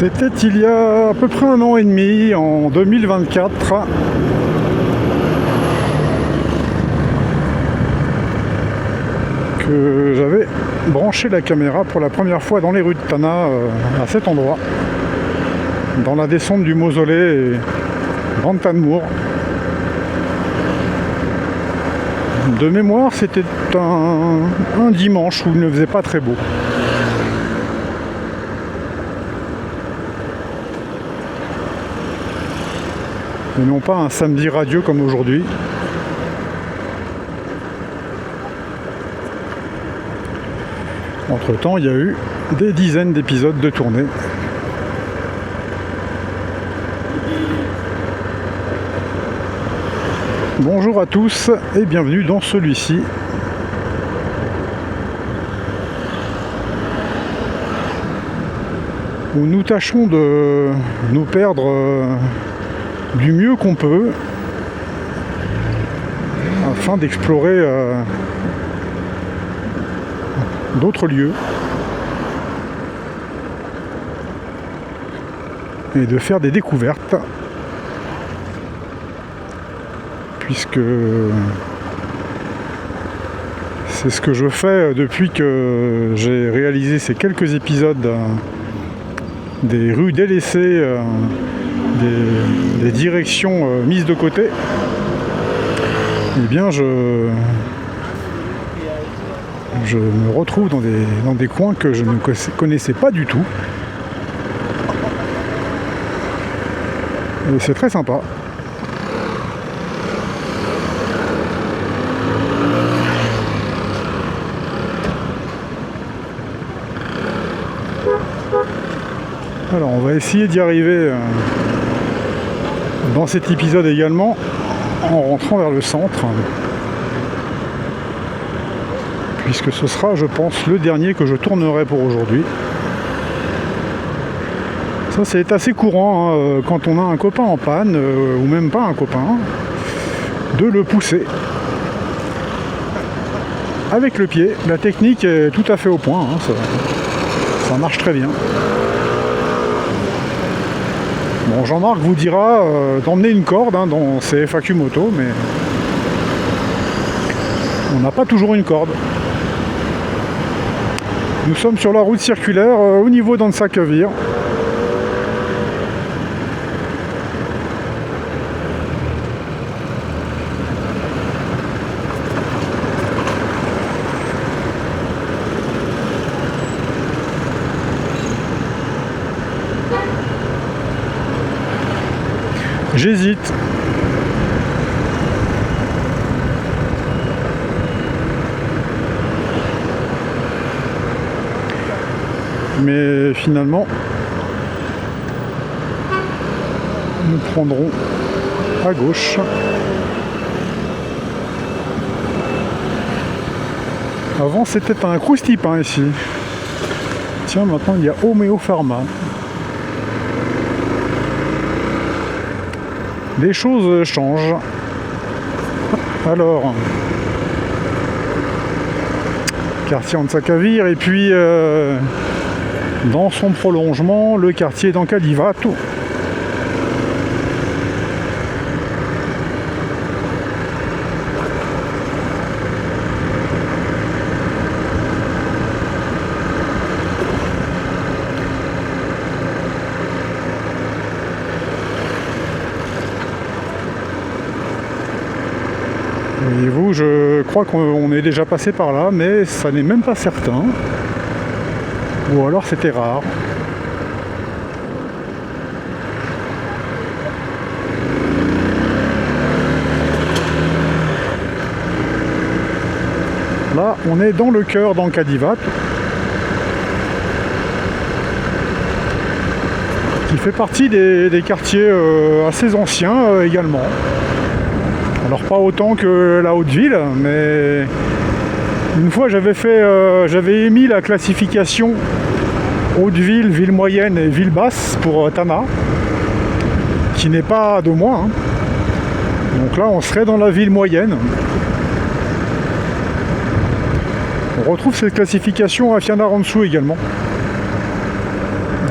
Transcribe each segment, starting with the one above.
C'était il y a à peu près 1 an et demi, en 2024, que j'avais branché la caméra pour la première fois dans les rues de Tana, à cet endroit, dans la descente du mausolée Grand Tanmour. De mémoire, c'était un dimanche où il ne faisait pas très beau. Et non pas un samedi radieux comme aujourd'hui. Entre-temps, il y a eu des dizaines d'épisodes de tournée. Bonjour à tous et bienvenue dans celui-ci. Où nous tâchons de nous perdre du mieux qu'on peut afin d'explorer d'autres lieux et de faire des découvertes, puisque c'est ce que je fais depuis que j'ai réalisé ces quelques épisodes des rues délaissées, des directions mises de côté. Eh bien je me retrouve dans des coins que je ne connaissais pas du tout. Et c'est très sympa. Alors on va essayer d'y arriver dans cet épisode également en rentrant vers le centre, puisque ce sera, je pense, le dernier que je tournerai pour aujourd'hui. Ça, c'est assez courant hein, quand on a un copain en panne, ou même pas un copain, de le pousser avec le pied. La technique est tout à fait au point, hein, ça marche très bien. Bon, Jean-Marc vous dira d'emmener une corde hein, dans ses FAQ moto, mais on n'a pas toujours une corde. Nous sommes sur la route circulaire au niveau d'Ansakavir. J'hésite. Mais finalement, nous prendrons à gauche. Avant, c'était un croustipin ici. Tiens, maintenant, il y a Homéo Pharma. Les choses changent. Alors, quartier Antsakavir et puis dans son prolongement, le quartier d'Ankadivato. Voyez-vous, je crois qu'on est déjà passé par là, mais ça n'est même pas certain. Ou alors c'était rare. Là, on est dans le cœur d'Ankadivato, qui fait partie des quartiers assez anciens également. Alors pas autant que la Haute-Ville, mais une fois j'avais émis la classification Haute-Ville, ville moyenne et ville basse pour Tana, qui n'est pas de moi. Hein. Donc là on serait dans la ville moyenne. On retrouve cette classification à Fianarantsu également.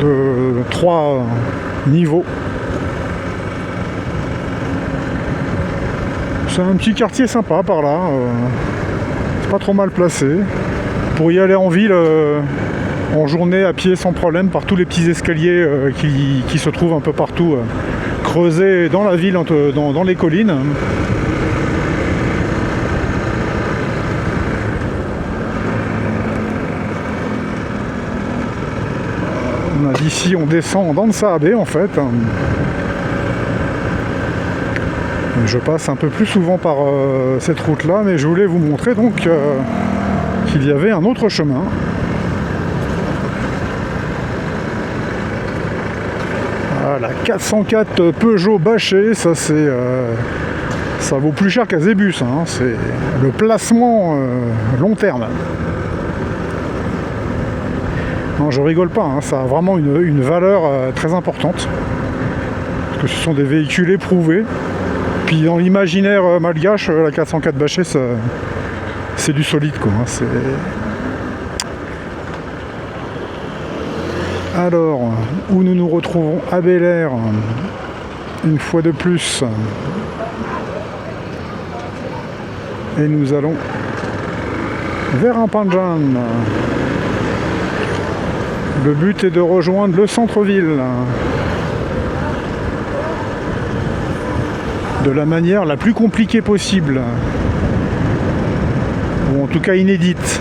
de 3 niveaux. C'est un petit quartier sympa par là, c'est pas trop mal placé. Pour y aller en ville en journée à pied sans problème par tous les petits escaliers qui se trouvent un peu partout creusés dans la ville, dans les collines. D'ici on descend dans le Saabé en fait. Je passe un peu plus souvent par cette route là, mais je voulais vous montrer donc qu'il y avait un autre chemin. La 404 Peugeot bâché, ça c'est ça vaut plus cher qu'à Zébus, hein. C'est le placement long terme. Non, je rigole pas, hein. Ça a vraiment une valeur très importante, parce que ce sont des véhicules éprouvés. Puis dans l'imaginaire malgache, la 404 bâché, c'est du solide, quoi, hein. Alors, où nous nous retrouvons à Bel Air, une fois de plus. Et nous allons vers un Panjan. Le but est de rejoindre le centre-ville de la manière la plus compliquée possible, ou en tout cas inédite.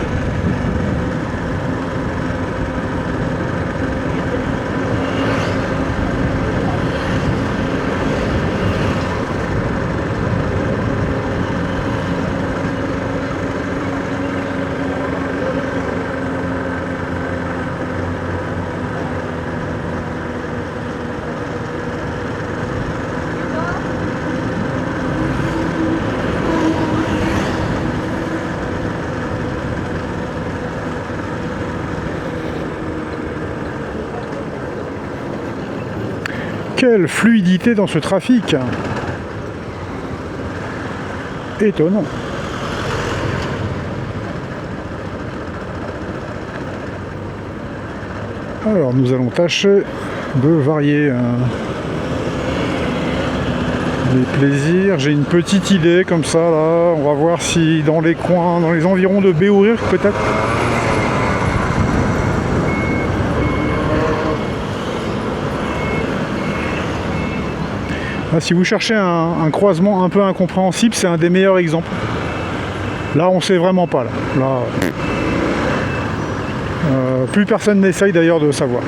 Quelle fluidité dans ce trafic! Étonnant. Alors nous allons tâcher de varier les plaisirs. J'ai une petite idée comme ça là. On va voir si dans les coins, dans les environs de Béourir peut-être. Là, si vous cherchez un croisement un peu incompréhensible, c'est un des meilleurs exemples. Là, on sait vraiment pas. Là, plus personne n'essaye d'ailleurs de savoir.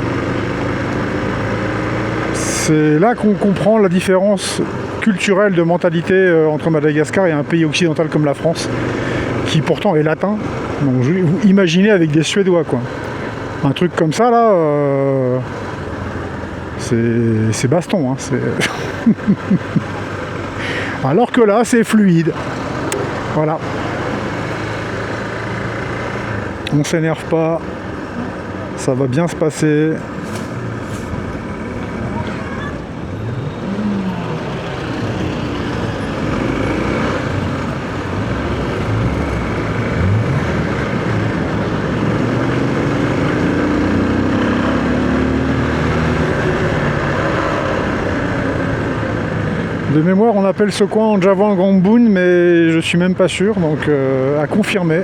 C'est là qu'on comprend la différence culturelle de mentalité entre Madagascar et un pays occidental comme la France, qui pourtant est latin. Donc, vous imaginez avec des Suédois, quoi. Un truc comme ça, là, c'est baston, hein, alors que là, c'est fluide. Voilà. On s'énerve pas. Ça va bien se passer. De mémoire, on appelle ce coin en Javan Gambun, mais je suis même pas sûr, donc à confirmer.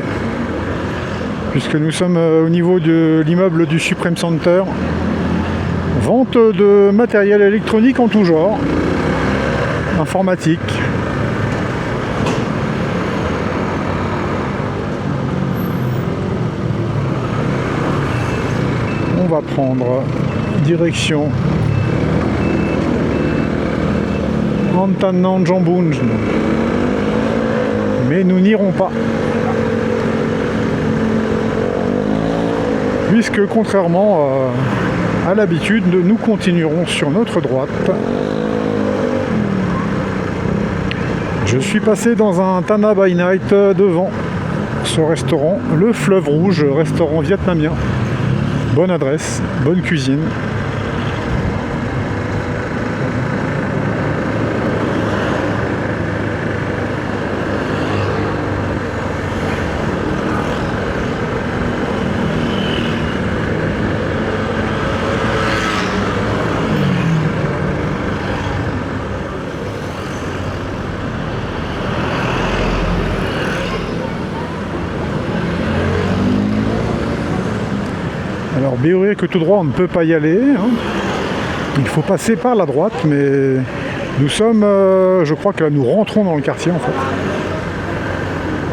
Puisque nous sommes au niveau de l'immeuble du Supreme Center. Vente de matériel électronique en tout genre. Informatique. On va prendre direction Antanan Jambun, mais nous n'irons pas, puisque contrairement à l'habitude, nous continuerons sur notre droite. Je suis passé dans un Tana by Night devant ce restaurant, le Fleuve Rouge, restaurant vietnamien. Bonne adresse, bonne cuisine. Alors que tout droit on ne peut pas y aller, hein. Il faut passer par la droite, mais nous sommes, je crois que là nous rentrons dans le quartier en fait.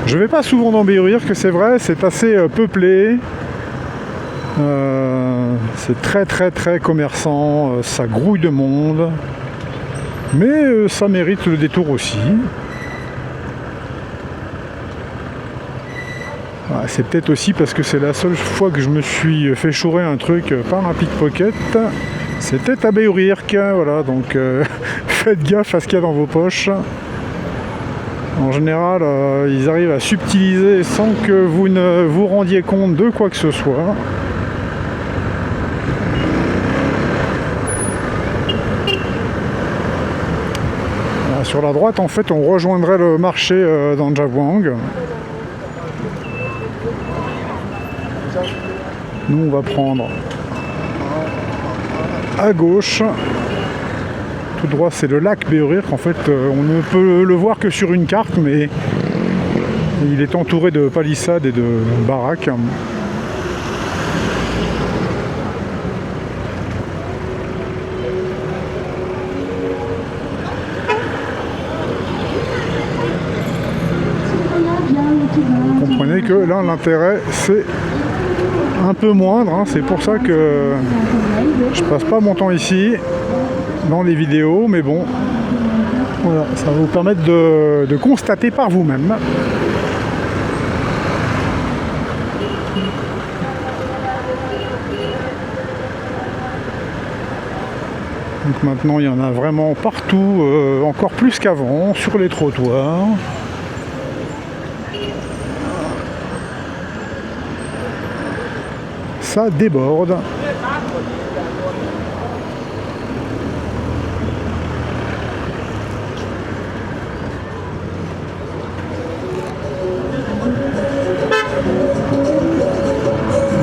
Je vais pas souvent dans que c'est vrai, c'est assez peuplé, c'est très commerçant, ça grouille de monde, mais ça mérite le détour aussi. C'est peut-être aussi parce que c'est la seule fois que je me suis fait chourer un truc par un pickpocket. C'était à Béourirk, voilà, donc faites gaffe à ce qu'il y a dans vos poches. En général, ils arrivent à subtiliser sans que vous ne vous rendiez compte de quoi que ce soit. Sur la droite, en fait, on rejoindrait le marché d'Anjawang. Nous, on va prendre à gauche. Tout droit, c'est le lac Béourirk. En fait, on ne peut le voir que sur une carte, mais il est entouré de palissades et de baraques. Vous comprenez que là, l'intérêt, c'est un peu moindre, hein. C'est pour ça que je passe pas mon temps ici dans les vidéos, mais bon, voilà, ça va vous permettre de constater par vous-même. Donc maintenant il y en a vraiment partout, encore plus qu'avant, sur les trottoirs. Ça déborde.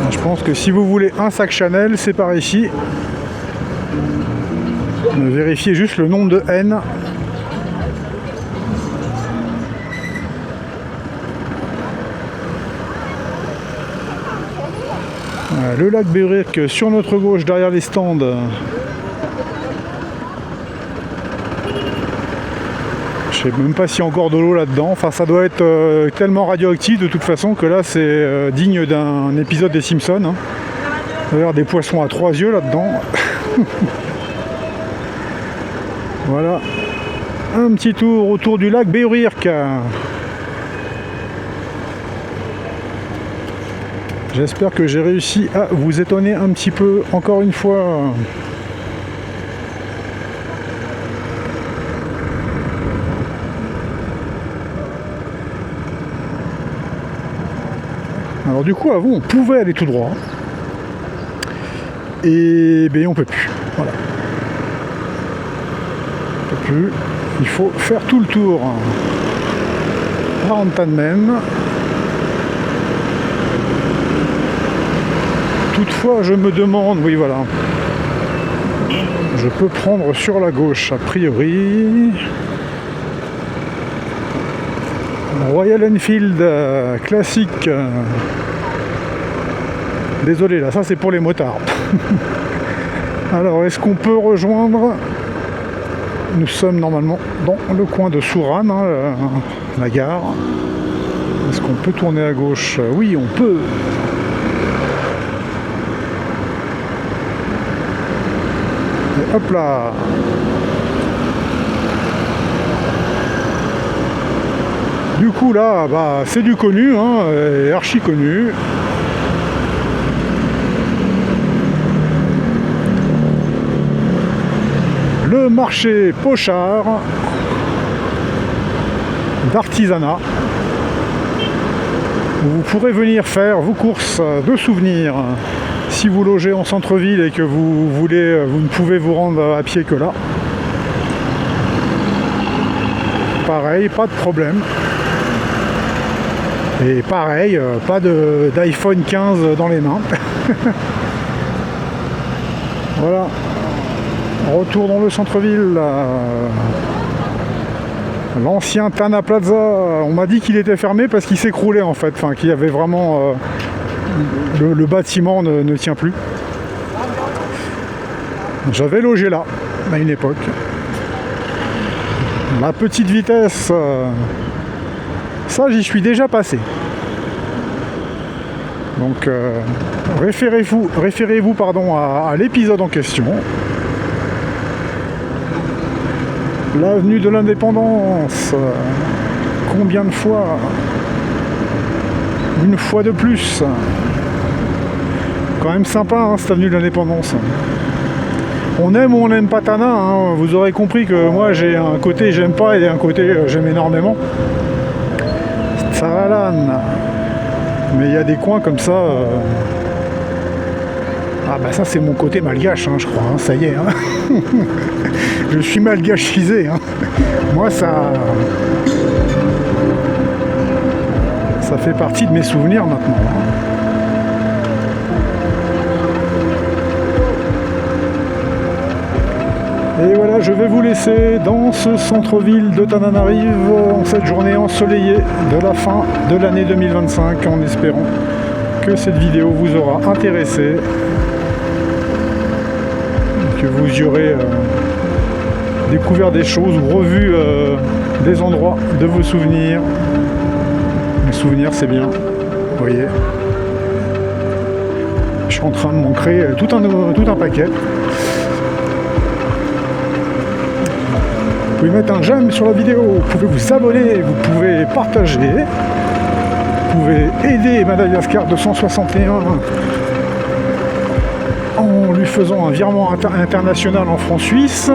Je pense que si vous voulez un sac Chanel, c'est par ici. Vérifiez juste le nombre de N. Le lac Béourirk sur notre gauche derrière les stands. Je sais même pas s'il y a encore de l'eau là-dedans. Enfin, ça doit être tellement radioactif de toute façon que là c'est digne d'un épisode des Simpsons, hein. Il y a des poissons à 3 yeux là-dedans. Voilà. Un petit tour autour du lac Béourirk. J'espère que j'ai réussi à vous étonner un petit peu, encore une fois. Alors du coup, avant, on pouvait aller tout droit. Et ben, on peut plus. Voilà. On peut plus. Il faut faire tout le tour. Rantanmen. Toutefois, je me demande, oui voilà, je peux prendre sur la gauche a priori. Royal Enfield classique. Désolé, là, ça c'est pour les motards. Alors, est-ce qu'on peut rejoindre? Nous sommes normalement dans le coin de Souran, hein, la gare. Est-ce qu'on peut tourner à gauche? Oui, on peut. Et hop là. Du coup là, bah, c'est du connu, hein, archi connu. Le marché Pochard d'artisanat, où vous pourrez venir faire vos courses de souvenirs si vous logez en centre-ville et que vous ne pouvez vous rendre à pied que là. Pareil, pas de problème. Et pareil, pas d'iPhone 15 dans les mains. Voilà. Retour dans le centre-ville. L'ancien Tana Plaza. On m'a dit qu'il était fermé parce qu'il s'écroulait en fait. Enfin, qu'il y avait vraiment le bâtiment ne tient plus. J'avais logé là, à une époque. La petite vitesse, ça j'y suis déjà passé. Donc référez-vous à l'épisode en question. L'avenue de l'Indépendance. Combien de fois? Une fois de plus. Quand même sympa hein, cette avenue de l'Indépendance. On aime ou on n'aime pas Tana, hein. Vous aurez compris que moi j'ai un côté j'aime pas et un côté j'aime énormément. Saralan. Mais il y a des coins comme ça. Ah bah ça c'est mon côté malgache, hein, je crois, hein, ça y est. Hein. Je suis malgachisé. Hein. Moi ça fait partie de mes souvenirs maintenant. Hein. Et voilà, je vais vous laisser dans ce centre-ville de Tananarive en cette journée ensoleillée de la fin de l'année 2025, en espérant que cette vidéo vous aura intéressé, que vous y aurez découvert des choses ou revu des endroits de vos souvenirs. Les souvenirs, c'est bien, vous voyez. Je suis en train de m'en créer tout un paquet. Vous pouvez mettre un j'aime sur la vidéo, vous pouvez vous abonner, vous pouvez partager, vous pouvez aider Madagascar 261 en lui faisant un virement international en francs suisses.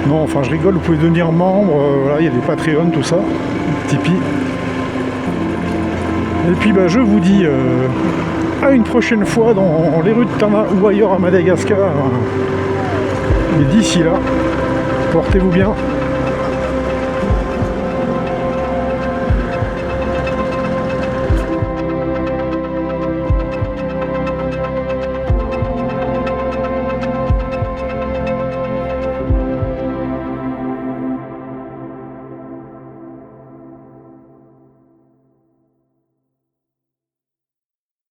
Non, enfin je rigole, vous pouvez devenir membre, voilà, il y a des Patreon, tout ça, Tipeee. Et puis bah, je vous dis à une prochaine fois dans les rues de Tana ou ailleurs à Madagascar. Et d'ici là, portez-vous bien.